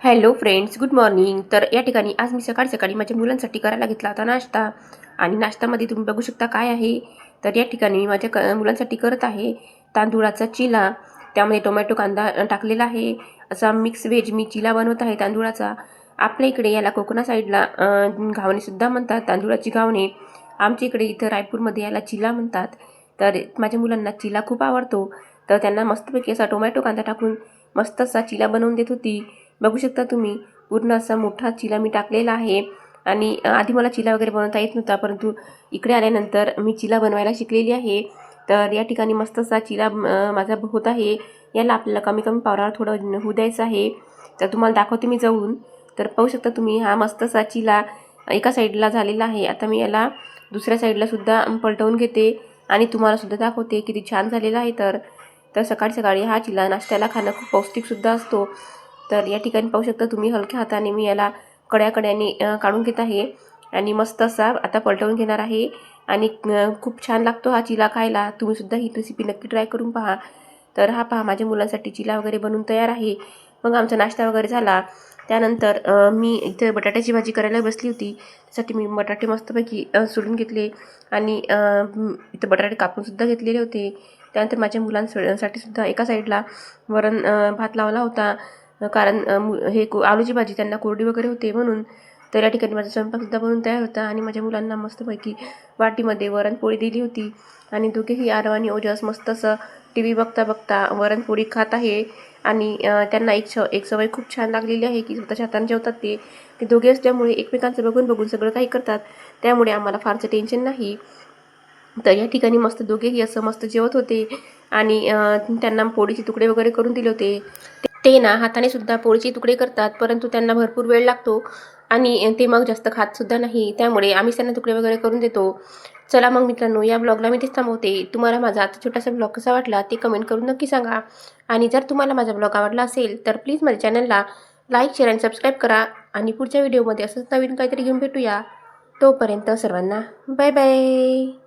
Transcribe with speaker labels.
Speaker 1: Hello friends, good morning. तर या ठिकाणी आज मी सकाळी माझ्या मुलांसाठी करायला घेतला होता नाश्ता. आणि नाश्त्यामध्ये तुम्ही बघू शकता काय आहे. तर या ठिकाणी मी माझ्या मुलांसाठी करत आहे तांदूळाचा चिला. त्यामध्ये टोमॅटो कांदा टाकलेला आहे. असा मिक्स व्हेज मी चिला बनवत आहे तांदूळाचा. आपल्या इकडे याला कोकणा साईडला घावणेसुद्धा म्हणतात, तांदूळाची घावणे. आमच्या इकडे इथं रायपूरमध्ये याला चिला म्हणतात. तर माझ्या मुलांना चिला खूप आवडतो. तर त्यांना मस्तपैकी असा टोमॅटो कांदा टाकून मस्त असा चिला बनवून देत होती. बघू शकता तुम्ही, पूर्ण असा मोठा चिला मी टाकलेला आहे. आणि आधी मला चिला वगैरे बनवता येत नव्हता, परंतु इकडे आल्यानंतर मी चिला बनवायला शिकलेली आहे. तर या ठिकाणी मस्त असा चिला माझा होत आहे. याला आपल्याला कमी कमी पावरावर थोडं होऊ द्यायचं आहे. तर तुम्हाला दाखवते मी जवळून. तर पाहू शकता तुम्ही, हा मस्त असा चिला एका साईडला झालेला आहे. आता मी याला दुसऱ्या साईडला सुद्धा पलटवून घेते आणि तुम्हाला सुद्धा दाखवते किती छान झालेला आहे. तर सकाळी सकाळी हा चिला नाश्त्याला खाणं खूप पौष्टिकसुद्धा असतो. तर या ठिकाणी पाहू शकता तुम्ही, हलक्या हाताने मी याला कड्याकड्याने काढून घेत आहे आणि मस्त असा आता पलटवून घेणार आहे. आणि खूप छान लागतो हा चिला खायला. तुम्हीसुद्धा ही रेसिपी नक्की ट्राय करून पहा. तर हा पहा, माझ्या मुलांसाठी चिला वगैरे बनवून तयार आहे. मग आमचा नाश्ता वगैरे झाला. त्यानंतर मी इथे बटाट्याची भाजी करायला बसली होती. त्यासाठी मी बटाटे मस्तपैकी सोडून घेतले आणि इथं बटाटे कापूनसुद्धा घेतलेले होते. त्यानंतर माझ्या मुलांसाठी सुद्धा एका साईडला वरण भात लावला होता. कारण आलूची भाजी त्यांना कोरडी वगैरे होते म्हणून. तर या ठिकाणी माझा स्वयंपाकसुद्धा बनवून तयार होता आणि माझ्या मुलांना मस्तपैकी वाटीमध्ये वरणपोळी दिली होती. आणि दोघेही आरव आणि ओजस मस्त असं टी व्ही बघता बघता वरणपोळी खात आहे. आणि त्यांना एक सवय खूप छान लागलेली आहे की स्वतःच्या हाताने जेवतात ते दोघे असल्यामुळे एकमेकांचं बघून बघून सगळं काही करतात. त्यामुळे आम्हाला फारसं टेन्शन नाही. तर या ठिकाणी मस्त दोघेही असं मस्त जेवत होते. आणि त्यांना पोळीचे तुकडे वगैरे करून दिले होते. ते ना हाताने सुद्धा पोळीचे तुकडे करतात, परंतु त्यांना भरपूर वेळ लागतो आणि ते मग जास्त खातसुद्धा नाही. त्यामुळे आम्ही त्यांना तुकडे वगैरे करून देतो. चला मग मित्रांनो, या ब्लॉगला मी तेच थांबवते. तुम्हाला माझा आता छोटासा ब्लॉग कसा वाटला ते कमेंट करून नक्की सांगा. आणि जर तुम्हाला माझा ब्लॉग आवडला असेल तर प्लीज माझ्या चॅनलला लाईक, शेअर आणि सबस्क्राईब करा. आणि पुढच्या व्हिडिओमध्ये असंच नवीन काहीतरी घेऊन भेटूया. तोपर्यंत सर्वांना बाय बाय.